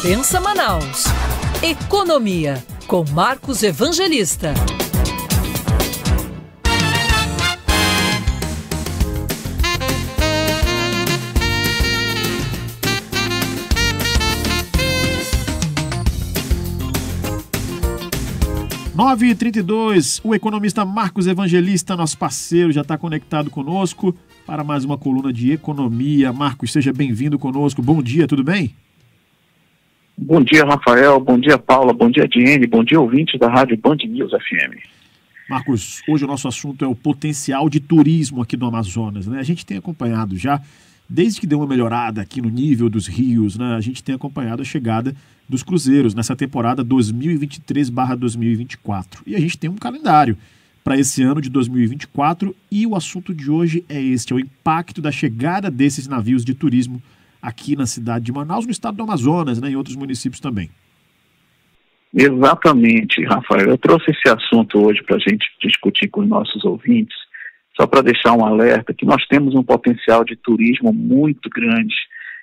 Pensa Manaus. Economia, com Marcos Evangelista. Nove e 32, o economista Marcos Evangelista, nosso parceiro, já está conectado conosco para mais uma coluna de economia. Marcos, seja bem-vindo conosco. Bom dia, tudo bem? Bom dia, Rafael. Bom dia, Paula. Bom dia, Diene. Bom dia, ouvintes da Rádio Band News FM. Marcos, hoje o nosso assunto é o potencial de turismo aqui do Amazonas, né? A gente tem acompanhado já, desde que deu uma melhorada aqui no nível dos rios, né? A gente tem acompanhado a chegada dos cruzeiros nessa temporada 2023/2024. E a gente tem um calendário para esse ano de 2024 e o assunto de hoje é este, é o impacto da chegada desses navios de turismo aqui na cidade de Manaus, no estado do Amazonas, né, em outros municípios também. Exatamente, Rafael. Eu trouxe esse assunto hoje para a gente discutir com os nossos ouvintes, só para deixar um alerta que nós temos um potencial de turismo muito grande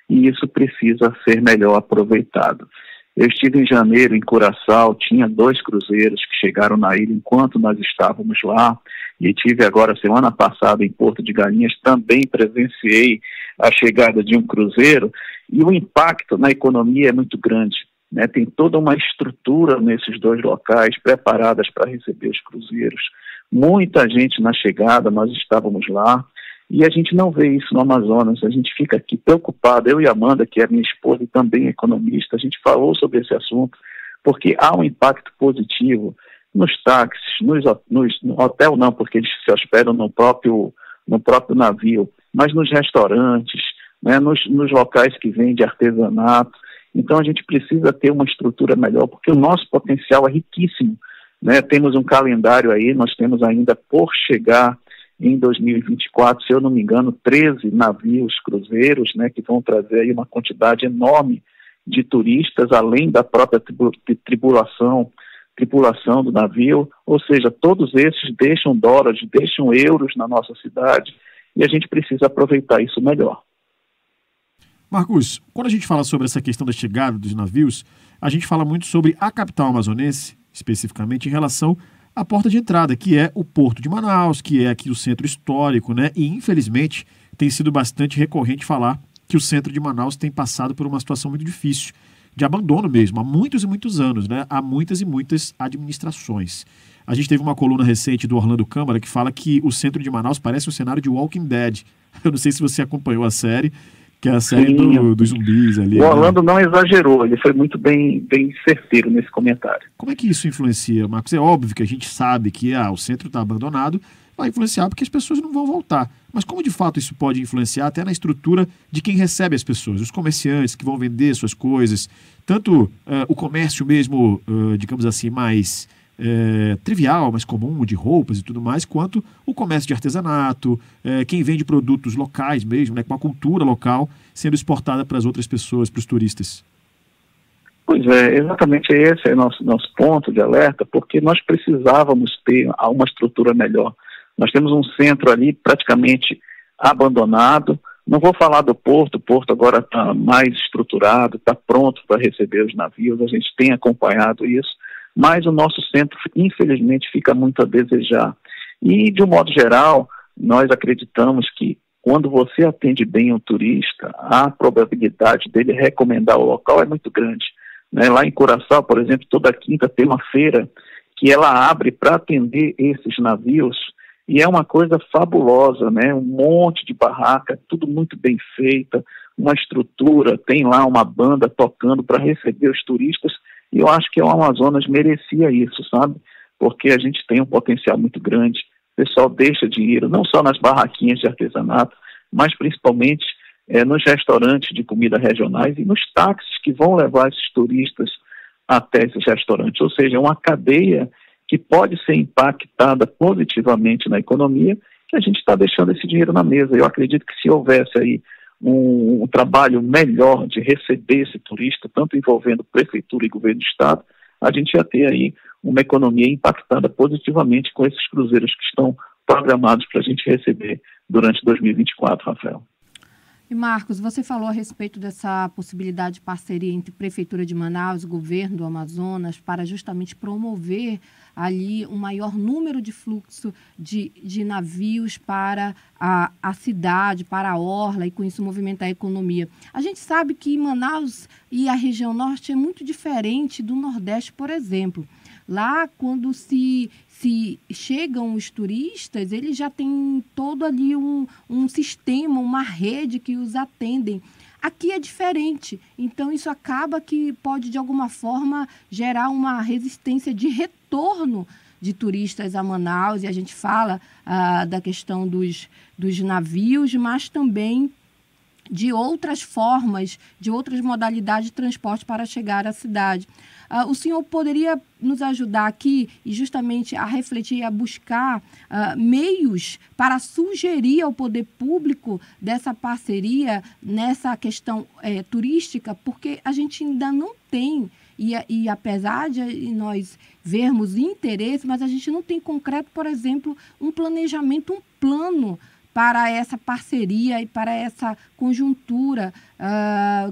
e isso precisa ser melhor aproveitado. Eu estive em janeiro em Curaçao, tinha 2 cruzeiros que chegaram na ilha enquanto nós estávamos lá, e tive agora, semana passada, em Porto de Galinhas, também presenciei a chegada de um cruzeiro, e o impacto na economia é muito grande, né? Tem toda uma estrutura nesses 2 locais preparadas para receber os cruzeiros. Muita gente na chegada, nós estávamos lá, e a gente não vê isso no Amazonas, a gente fica aqui preocupado, eu e a Amanda, que é minha esposa e também economista, a gente falou sobre esse assunto, porque há um impacto positivo nos táxis, no hotel não, porque eles se hospedam no próprio navio, mas nos restaurantes, né, nos locais que vendem artesanato. Então a gente precisa ter uma estrutura melhor, porque o nosso potencial é riquíssimo, né? Temos um calendário aí, nós temos ainda por chegar em 2024, se eu não me engano, 13 navios cruzeiros, né, que vão trazer aí uma quantidade enorme de turistas, além da própria tripulação do navio, ou seja, todos esses deixam dólares, deixam euros na nossa cidade, e a gente precisa aproveitar isso melhor. Marcos, quando a gente fala sobre essa questão da chegada dos navios, a gente fala muito sobre a capital amazonense, especificamente em relação à porta de entrada, que é o Porto de Manaus, que é aqui o centro histórico, né? E, infelizmente, tem sido bastante recorrente falar que o centro de Manaus tem passado por uma situação muito difícil, de abandono mesmo, há muitos e muitos anos, né? Há muitas e muitas administrações. A gente teve uma coluna recente do Orlando Câmara que fala que o centro de Manaus parece um cenário de Walking Dead. Eu não sei se você acompanhou a série, que é a série dos zumbis ali. O Orlando não exagerou, ele foi muito bem certeiro nesse comentário. Como é que isso influencia, Marcos? É óbvio que a gente sabe que o centro está abandonado, vai influenciar porque as pessoas não vão voltar. Mas como de fato isso pode influenciar até na estrutura de quem recebe as pessoas, os comerciantes que vão vender suas coisas, tanto o comércio mesmo, digamos assim, mais trivial, mais comum, de roupas e tudo mais, quanto o comércio de artesanato, quem vende produtos locais mesmo, né, com a cultura local sendo exportada para as outras pessoas, para os turistas. Pois é, exatamente esse é nosso ponto de alerta, porque nós precisávamos ter uma estrutura melhor. Nós temos um centro ali praticamente abandonado. Não vou falar do Porto, o Porto agora está mais estruturado, está pronto para receber os navios, a gente tem acompanhado isso, mas o nosso centro, infelizmente, fica muito a desejar. E, de um modo geral, nós acreditamos que quando você atende bem o turista, a probabilidade dele recomendar o local é muito grande, né? Lá em Curaçao, por exemplo, toda quinta tem uma feira que ela abre para atender esses navios, e é uma coisa fabulosa, né? Um monte de barraca, tudo muito bem feita, uma estrutura, tem lá uma banda tocando para receber os turistas, e eu acho que o Amazonas merecia isso, sabe? Porque a gente tem um potencial muito grande, o pessoal deixa dinheiro, não só nas barraquinhas de artesanato, mas principalmente nos restaurantes de comida regionais e nos táxis que vão levar esses turistas até esses restaurantes, ou seja, é uma cadeia que pode ser impactada positivamente na economia, que a gente está deixando esse dinheiro na mesa. Eu acredito que se houvesse aí um trabalho melhor de receber esse turista, tanto envolvendo prefeitura e governo do estado, a gente ia ter aí uma economia impactada positivamente com esses cruzeiros que estão programados para a gente receber durante 2024, Rafael. E Marcos, você falou a respeito dessa possibilidade de parceria entre Prefeitura de Manaus e Governo do Amazonas para justamente promover ali um maior número de fluxo de navios para a cidade, para a orla, e com isso movimentar a economia. A gente sabe que Manaus e a região norte é muito diferente do Nordeste, por exemplo. Lá, quando se chegam os turistas, eles já têm todo ali um sistema, uma rede que os atendem. Aqui é diferente, então isso acaba que pode, de alguma forma, gerar uma resistência de retorno de turistas a Manaus, e a gente fala da questão dos navios, mas também de outras formas, de outras modalidades de transporte para chegar à cidade. O senhor poderia nos ajudar aqui e justamente a refletir e a buscar meios para sugerir ao poder público dessa parceria nessa questão turística, porque a gente ainda não tem, e apesar de nós vermos interesse, mas a gente não tem concreto, por exemplo, um planejamento, um plano para essa parceria e para essa conjuntura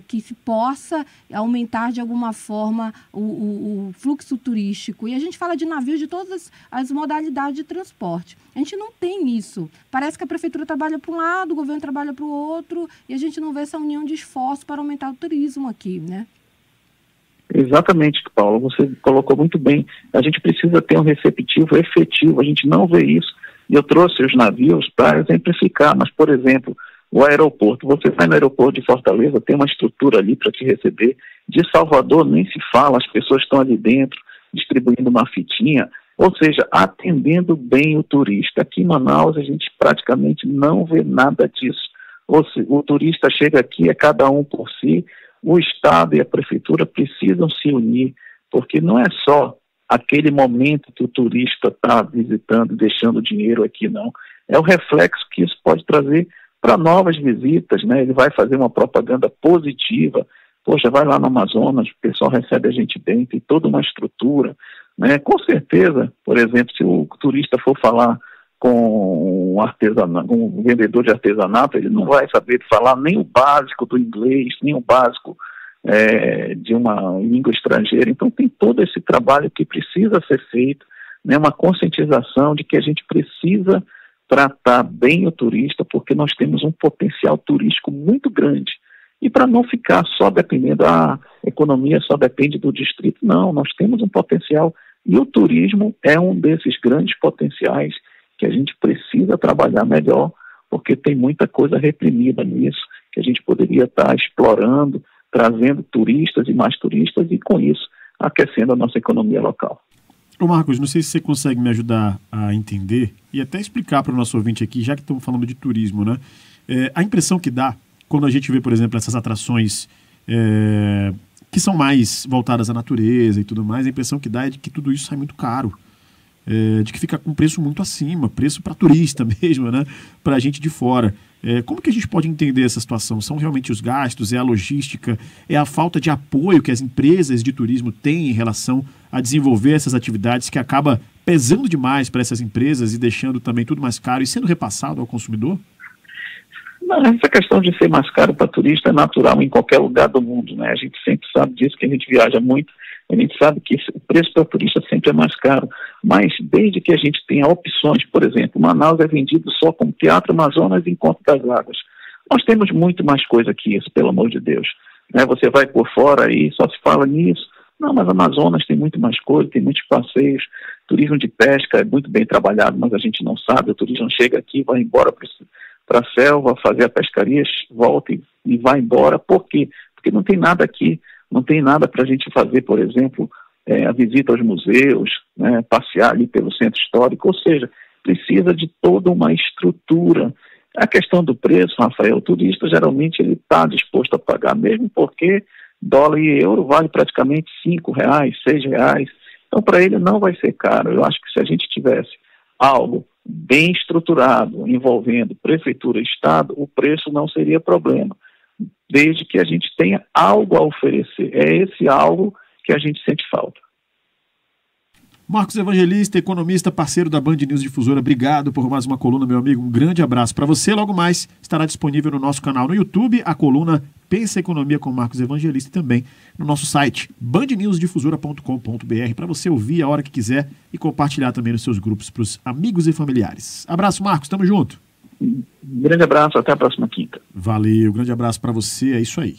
que se possa aumentar de alguma forma o fluxo turístico. E a gente fala de navios de todas as modalidades de transporte. A gente não tem isso. Parece que a prefeitura trabalha para um lado, o governo trabalha para o outro, e a gente não vê essa união de esforço para aumentar o turismo aqui, né? Exatamente, Paulo, você colocou muito bem. A gente precisa ter um receptivo efetivo, a gente não vê isso. E eu trouxe os navios para exemplificar, mas, por exemplo, o aeroporto. Você vai no aeroporto de Fortaleza, tem uma estrutura ali para te receber. De Salvador nem se fala, as pessoas estão ali dentro, distribuindo uma fitinha, ou seja, atendendo bem o turista. Aqui em Manaus a gente praticamente não vê nada disso. O turista chega aqui, é cada um por si. O Estado e a Prefeitura precisam se unir, porque não é só aquele momento que o turista está visitando, deixando dinheiro aqui, não. É o reflexo que isso pode trazer para novas visitas, né? Ele vai fazer uma propaganda positiva. Poxa, vai lá no Amazonas, o pessoal recebe a gente bem, tem toda uma estrutura, né? Com certeza, por exemplo, se o turista for falar com um vendedor de artesanato, ele não vai saber falar nem o básico do inglês, nem o básico de uma língua estrangeira. Então tem todo esse trabalho que precisa ser feito, né, uma conscientização de que a gente precisa tratar bem o turista, porque nós temos um potencial turístico muito grande. E para não ficar só dependendo, a economia só depende do distrito, não, nós temos um potencial, e o turismo é um desses grandes potenciais que a gente precisa trabalhar melhor, porque tem muita coisa reprimida nisso, que a gente poderia estar explorando, trazendo turistas e mais turistas, e com isso aquecendo a nossa economia local. Ô Marcos, não sei se você consegue me ajudar a entender e até explicar para o nosso ouvinte aqui, já que estamos falando de turismo, né? A impressão que dá quando a gente vê, por exemplo, essas atrações que são mais voltadas à natureza e tudo mais, a impressão que dá é de que tudo isso sai muito caro. De que fica com preço muito acima, preço para turista mesmo, né? Para a gente de fora. Como que a gente pode entender essa situação? São realmente os gastos, é a logística, é a falta de apoio que as empresas de turismo têm em relação a desenvolver essas atividades, que acaba pesando demais para essas empresas e deixando também tudo mais caro e sendo repassado ao consumidor? Não, essa questão de ser mais caro para turista é natural em qualquer lugar do mundo, né? A gente sempre sabe disso, que a gente viaja muito. A gente sabe que o preço para turista sempre é mais caro, mas desde que a gente tenha opções, por exemplo, Manaus é vendido só como Teatro Amazonas e Encontro das Águas. Nós temos muito mais coisa que isso, pelo amor de Deus. Né? Você vai por fora aí, só se fala nisso. Não, mas Amazonas tem muito mais coisa, tem muitos passeios. Turismo de pesca é muito bem trabalhado, mas a gente não sabe. O turismo chega aqui, vai embora para a selva, fazer a pescaria, volta e vai embora. Por quê? Porque não tem nada aqui. Não tem nada para a gente fazer, por exemplo, a visita aos museus, né, passear ali pelo centro histórico, ou seja, precisa de toda uma estrutura. A questão do preço, Rafael, o turista geralmente ele está disposto a pagar, mesmo porque dólar e euro vale praticamente R$5, R$6, então para ele não vai ser caro. Eu acho que se a gente tivesse algo bem estruturado, envolvendo prefeitura e estado, o preço não seria problema, desde que a gente tenha algo a oferecer. É esse algo que a gente sente falta. Marcos Evangelista, economista, parceiro da Band News Difusora, obrigado por mais uma coluna, meu amigo. Um grande abraço para você. Logo mais estará disponível no nosso canal no YouTube a coluna Pensa Economia com Marcos Evangelista e também no nosso site bandnewsdifusora.com.br para você ouvir a hora que quiser e compartilhar também nos seus grupos para os amigos e familiares. Abraço, Marcos. Tamo junto. Um grande abraço. Até a próxima quinta. Valeu. Grande abraço para você. É isso aí.